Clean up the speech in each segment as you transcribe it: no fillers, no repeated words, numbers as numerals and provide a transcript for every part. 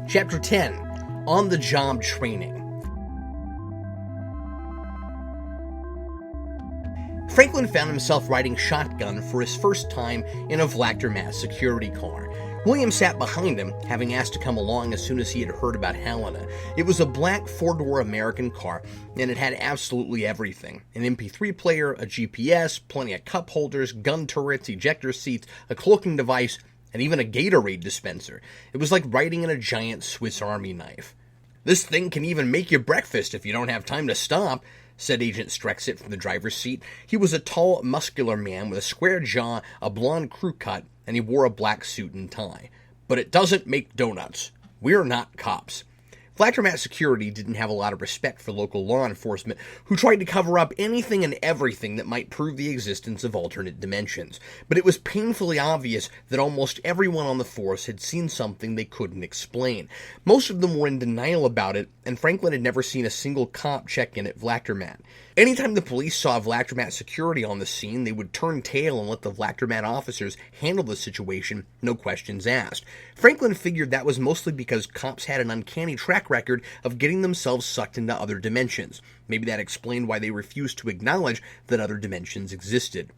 Chapter 10. On-the-Job Training. Franklin found himself riding shotgun for his first time in a Vlachtermat security car. William sat behind him, having asked to come along as soon as he had heard about Helena. It was a black four-door American car, and it had absolutely everything. An MP3 player, a GPS, plenty of cup holders, gun turrets, ejector seats, a cloaking device, and even a Gatorade dispenser. It was like riding in a giant Swiss Army knife. "This thing can even make you breakfast if you don't have time to stop," said Agent Strexit from the driver's seat. He was a tall, muscular man with a square jaw, a blonde crew cut, and he wore a black suit and tie. "But it doesn't make donuts. We're not cops." Vlachtermat Security didn't have a lot of respect for local law enforcement, who tried to cover up anything and everything that might prove the existence of alternate dimensions. But it was painfully obvious that almost everyone on the force had seen something they couldn't explain. Most of them were in denial about it, and Franklin had never seen a single cop check in at Vlachtermat. Anytime the police saw Vlachtermat Security on the scene, they would turn tail and let the Vlachtermat officers handle the situation, no questions asked. Franklin figured that was mostly because cops had an uncanny track record of getting themselves sucked into other dimensions. Maybe that explained why they refused to acknowledge that other dimensions existed.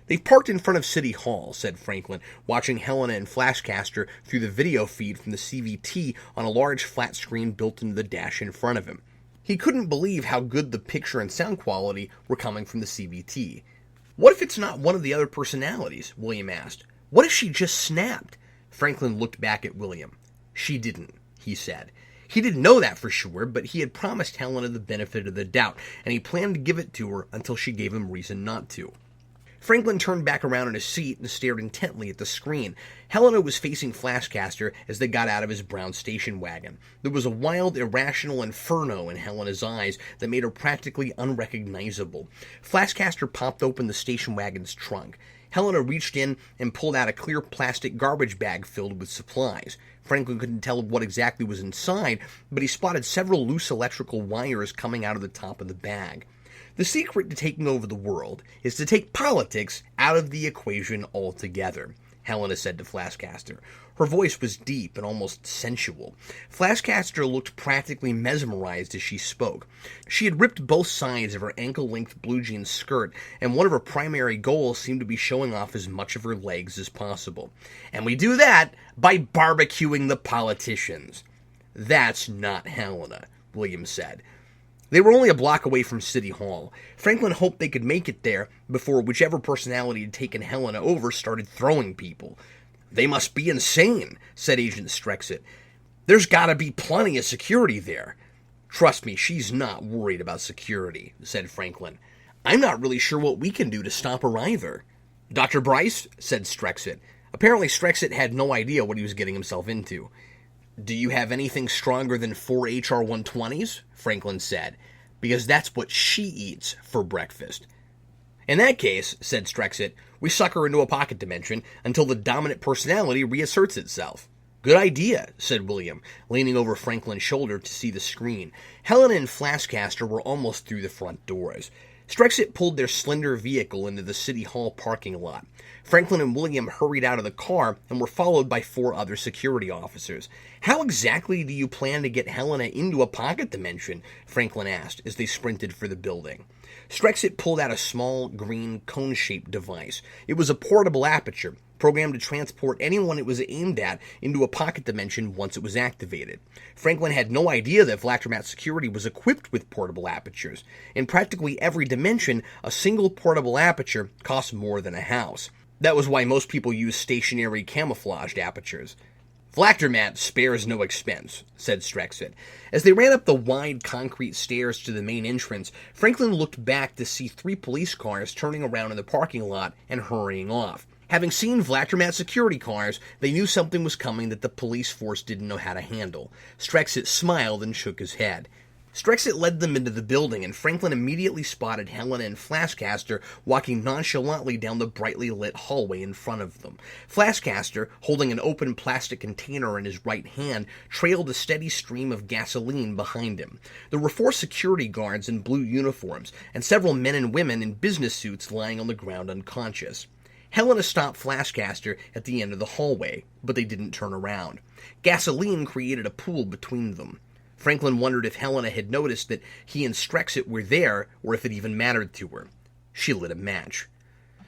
"They've parked in front of City Hall," said Franklin, watching Helena and Flashcaster through the video feed from the CVT on a large flat screen built into the dash in front of him. He couldn't believe how good the picture and sound quality were coming from the CVT. "What if it's not one of the other personalities?" William asked. "What if she just snapped?" Franklin looked back at William. "She didn't," he said. He didn't know that for sure, but he had promised Helena the benefit of the doubt, and he planned to give it to her until she gave him reason not to. Franklin turned back around in his seat and stared intently at the screen. Helena was facing Flashcaster as they got out of his brown station wagon. There was a wild, irrational inferno in Helena's eyes that made her practically unrecognizable. Flashcaster popped open the station wagon's trunk. Helena reached in and pulled out a clear plastic garbage bag filled with supplies. Franklin couldn't tell what exactly was inside, but he spotted several loose electrical wires coming out of the top of the bag. "The secret to taking over the world is to take politics out of the equation altogether," Helena said to Flashcaster. Her voice was deep and almost sensual. Flashcaster looked practically mesmerized as she spoke. She had ripped both sides of her ankle-length blue jean skirt, and one of her primary goals seemed to be showing off as much of her legs as possible. "And we do that by barbecuing the politicians." "That's not Helena," William said. They were only a block away from City Hall. Franklin hoped they could make it there before whichever personality had taken Helena over started throwing people. "They must be insane," said Agent Strexit. "There's gotta be plenty of security there." "Trust me, she's not worried about security," said Franklin. "I'm not really sure what we can do to stop her either." "Dr. Bryce?" said Strexit. Apparently Strexit had no idea what he was getting himself into. "Do you have anything stronger than 4 HR-120s? Franklin said. "Because that's what she eats for breakfast." "In that case," said Strexit, "we suck her into a pocket dimension until the dominant personality reasserts itself." "Good idea," said William, leaning over Franklin's shoulder to see the screen. Helena and Flashcaster were almost through the front doors. Strexit pulled their slender vehicle into the City Hall parking lot. Franklin and William hurried out of the car and were followed by 4 other security officers. "How exactly do you plan to get Helena into a pocket dimension?" Franklin asked as they sprinted for the building. Strexit pulled out a small, green, cone-shaped device. It was a portable aperture, programmed to transport anyone it was aimed at into a pocket dimension once it was activated. Franklin had no idea that Vlachtermat Security was equipped with portable apertures. In practically every dimension, a single portable aperture costs more than a house. That was why most people use stationary camouflaged apertures. "Vlachtermat spares no expense," said Strexit. As they ran up the wide concrete stairs to the main entrance, Franklin looked back to see 3 police cars turning around in the parking lot and hurrying off. Having seen Vlachtermat security cars, they knew something was coming that the police force didn't know how to handle. Strexit smiled and shook his head. Strexit led them into the building, and Franklin immediately spotted Helena and Flaskcaster walking nonchalantly down the brightly lit hallway in front of them. Flaskcaster, holding an open plastic container in his right hand, trailed a steady stream of gasoline behind him. There were 4 security guards in blue uniforms, and several men and women in business suits lying on the ground unconscious. Helena stopped Flaskcaster at the end of the hallway, but they didn't turn around. Gasoline created a pool between them. Franklin wondered if Helena had noticed that he and Strexit were there, or if it even mattered to her. She lit a match.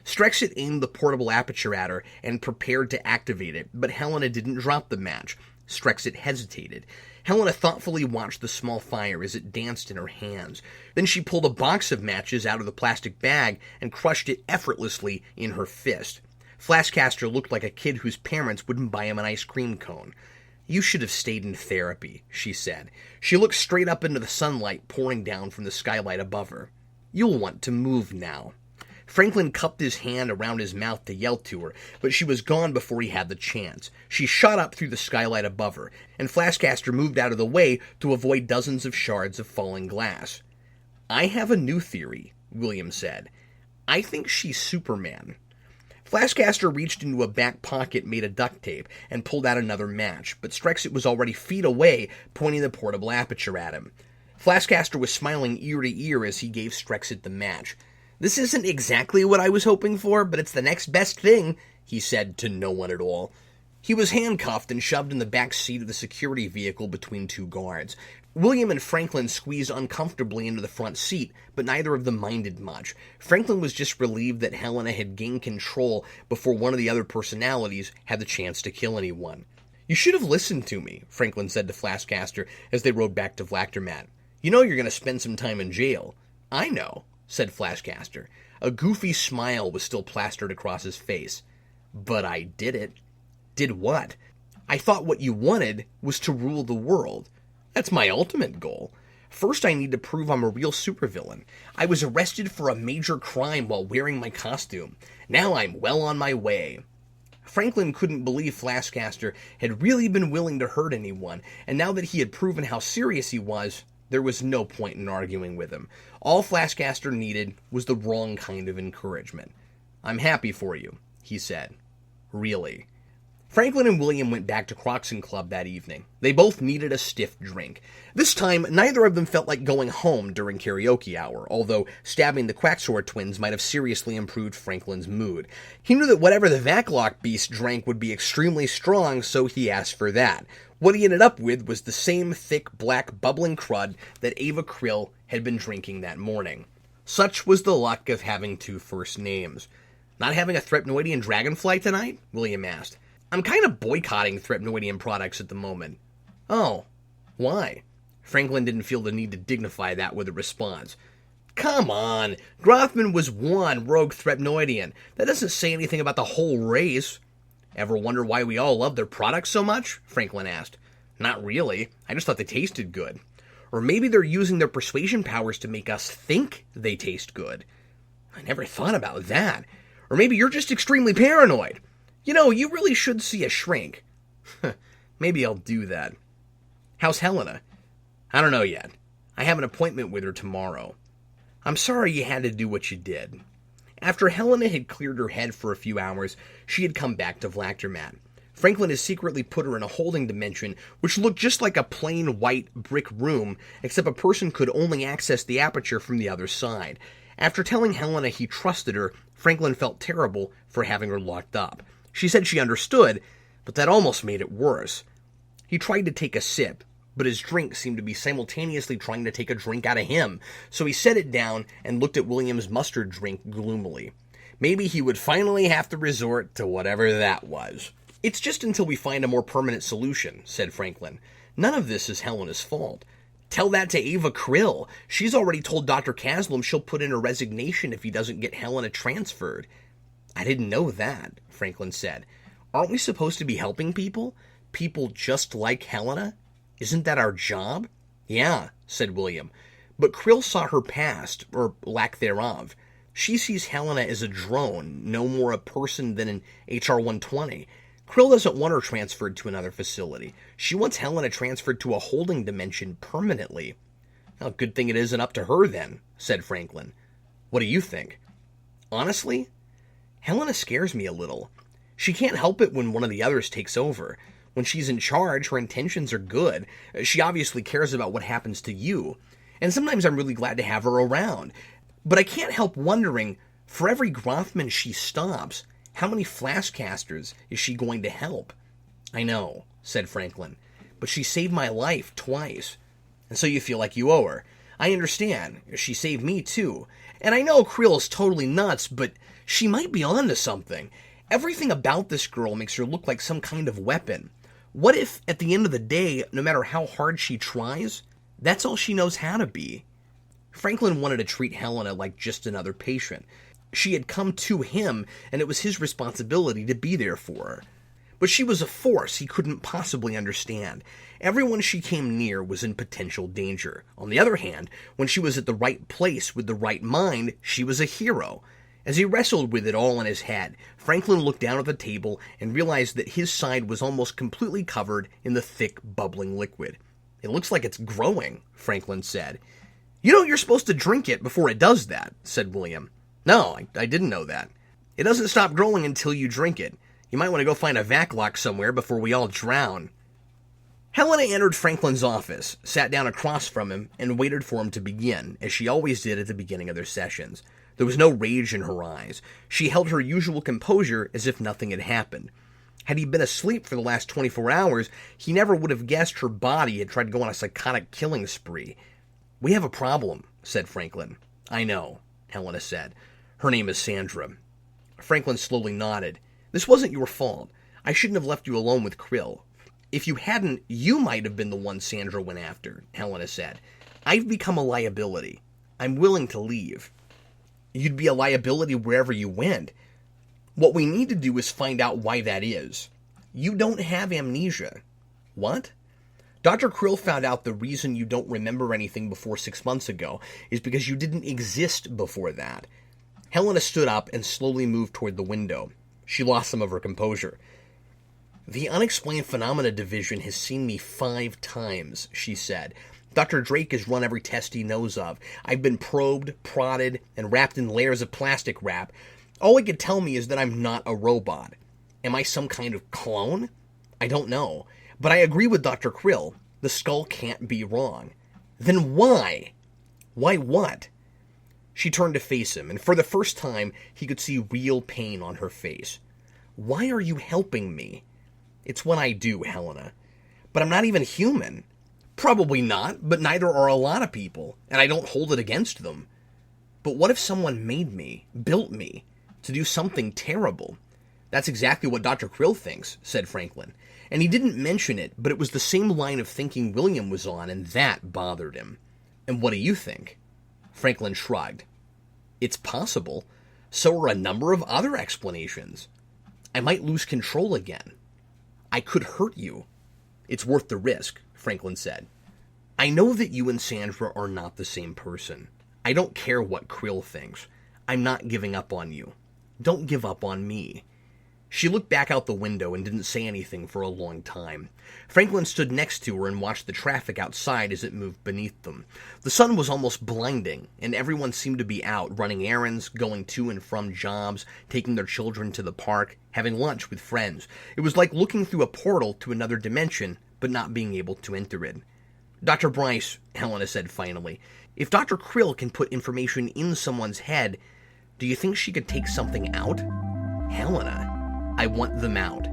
Strexit aimed the portable aperture at her and prepared to activate it, but Helena didn't drop the match. Strexit hesitated. Helena thoughtfully watched the small fire as it danced in her hands. Then she pulled a box of matches out of the plastic bag and crushed it effortlessly in her fist. Flaskcaster looked like a kid whose parents wouldn't buy him an ice cream cone. "You should have stayed in therapy," she said. She looked straight up into the sunlight pouring down from the skylight above her. "You'll want to move now." Franklin cupped his hand around his mouth to yell to her, but she was gone before he had the chance. She shot up through the skylight above her, and Flaskcaster moved out of the way to avoid dozens of shards of falling glass. "I have a new theory," William said. "I think she's Superman." Flaskcaster reached into a back pocket made of duct tape and pulled out another match, but Strexit was already feet away, pointing the portable aperture at him. Flaskcaster was smiling ear to ear as he gave Strexit the match. "This isn't exactly what I was hoping for, but it's the next best thing," he said to no one at all. He was handcuffed and shoved in the back seat of the security vehicle between 2 guards. William and Franklin squeezed uncomfortably into the front seat, but neither of them minded much. Franklin was just relieved that Helena had gained control before one of the other personalities had the chance to kill anyone. "You should have listened to me," Franklin said to Flaskcaster as they rode back to Vlachtermat. "You know you're going to spend some time in jail." "I know," said Flaskcaster. A goofy smile was still plastered across his face. "But I did it." "Did what?" "I thought what you wanted was to rule the world. That's my ultimate goal. First, I need to prove I'm a real supervillain. I was arrested for a major crime while wearing my costume. Now I'm well on my way." Franklin couldn't believe Flaskcaster had really been willing to hurt anyone, and now that he had proven how serious he was, there was no point in arguing with him. All Flaskcaster needed was the wrong kind of encouragement. "I'm happy for you," he said. "Really." Franklin and William went back to Croxon Club that evening. They both needed a stiff drink. This time, neither of them felt like going home during karaoke hour, although stabbing the Quacksaur twins might have seriously improved Franklin's mood. He knew that whatever the Vaclock beast drank would be extremely strong, so he asked for that. What he ended up with was the same thick, black, bubbling crud that Ava Krill had been drinking that morning. Such was the luck of having 2 first names. "Not having a Threpnoidian dragonfly tonight?" William asked. "I'm kind of boycotting Threpnoidian products at the moment." "Oh, why?" Franklin didn't feel the need to dignify that with a response. "Come on, Grothman was one rogue Threpnoidian. That doesn't say anything about the whole race." "Ever wonder why we all love their products so much?" Franklin asked. "Not really. I just thought they tasted good. Or maybe they're using their persuasion powers to make us think they taste good." "I never thought about that. Or maybe you're just extremely paranoid. You know, you really should see a shrink." "Maybe I'll do that." "How's Helena?" "I don't know yet. I have an appointment with her tomorrow." "I'm sorry you had to do what you did." After Helena had cleared her head for a few hours, she had come back to Vlachtermat. Franklin had secretly put her in a holding dimension, which looked just like a plain white brick room, except a person could only access the aperture from the other side. After telling Helena he trusted her, Franklin felt terrible for having her locked up. She said she understood, but that almost made it worse. He tried to take a sip, but his drink seemed to be simultaneously trying to take a drink out of him, so he set it down and looked at William's mustard drink gloomily. Maybe he would finally have to resort to whatever that was. "It's just until we find a more permanent solution," said Franklin. "None of this is Helena's fault. Tell that to Ava Krill. She's already told Dr. Kaslam she'll put in a resignation if he doesn't get Helena transferred." "I didn't know that," Franklin said. "Aren't we supposed to be helping people? People just like Helena? Isn't that our job?" "Yeah," said William. "But Krill saw her past, or lack thereof. She sees Helena as a drone, no more a person than an HR-120. Krill doesn't want her transferred to another facility. She wants Helena transferred to a holding dimension permanently." Well, good thing it isn't up to her then, said Franklin. What do you think? Honestly, Helena scares me a little. She can't help it when one of the others takes over. When she's in charge, her intentions are good. She obviously cares about what happens to you. And sometimes I'm really glad to have her around. But I can't help wondering, for every Grothman she stops, how many Flashcasters is she going to help? I know, said Franklin, but she saved my life twice. And so you feel like you owe her. I understand. She saved me too. And I know Creel's totally nuts, but she might be onto something. Everything about this girl makes her look like some kind of weapon. What if, at the end of the day, no matter how hard she tries, that's all she knows how to be? Franklin wanted to treat Helena like just another patient. She had come to him, and it was his responsibility to be there for her. But she was a force he couldn't possibly understand. Everyone she came near was in potential danger. On the other hand, when she was at the right place with the right mind, she was a hero. As he wrestled with it all in his head, Franklin looked down at the table and realized that his side was almost completely covered in the thick, bubbling liquid. It looks like it's growing, Franklin said. You know you're supposed to drink it before it does that, said William. No, I didn't know that. It doesn't stop growing until you drink it. You might want to go find a vac lock somewhere before we all drown. Helena entered Franklin's office, sat down across from him, and waited for him to begin, as she always did at the beginning of their sessions. There was no rage in her eyes. She held her usual composure as if nothing had happened. Had he been asleep for the last 24 hours, he never would have guessed her body had tried to go on a psychotic killing spree. We have a problem, said Franklin. I know, Helena said. Her name is Sandra. Franklin slowly nodded. This wasn't your fault. I shouldn't have left you alone with Krill. If you hadn't, you might have been the one Sandra went after, Helena said. I've become a liability. I'm willing to leave. You'd be a liability wherever you went. What we need to do is find out why that is. You don't have amnesia. What? Dr. Krill found out the reason you don't remember anything before 6 months ago is because you didn't exist before that. Helena stood up and slowly moved toward the window. She lost some of her composure. The Unexplained Phenomena Division has seen me 5 times, she said. Dr. Drake has run every test he knows of. I've been probed, prodded, and wrapped in layers of plastic wrap. All he could tell me is that I'm not a robot. Am I some kind of clone? I don't know. But I agree with Dr. Krill. The skull can't be wrong. Then why? Why what? She turned to face him, and for the first time, he could see real pain on her face. Why are you helping me? It's what I do, Helena. But I'm not even human. Probably not, but neither are a lot of people, and I don't hold it against them. But what if someone made me, built me, to do something terrible? That's exactly what Dr. Krill thinks, said Franklin. And he didn't mention it, but it was the same line of thinking William was on, and that bothered him. And what do you think? Franklin shrugged. It's possible. So are a number of other explanations. I might lose control again. I could hurt you. It's worth the risk, Franklin said. I know that you and Sandra are not the same person. I don't care what Krill thinks. I'm not giving up on you. Don't give up on me. She looked back out the window and didn't say anything for a long time. Franklin stood next to her and watched the traffic outside as it moved beneath them. The sun was almost blinding, and everyone seemed to be out, running errands, going to and from jobs, taking their children to the park, having lunch with friends. It was like looking through a portal to another dimension, but not being able to enter it. Dr. Bryce, Helena said finally, if Dr. Krill can put information in someone's head, do you think she could take something out? Helena, I want them out.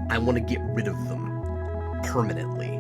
I want to get rid of them. Permanently.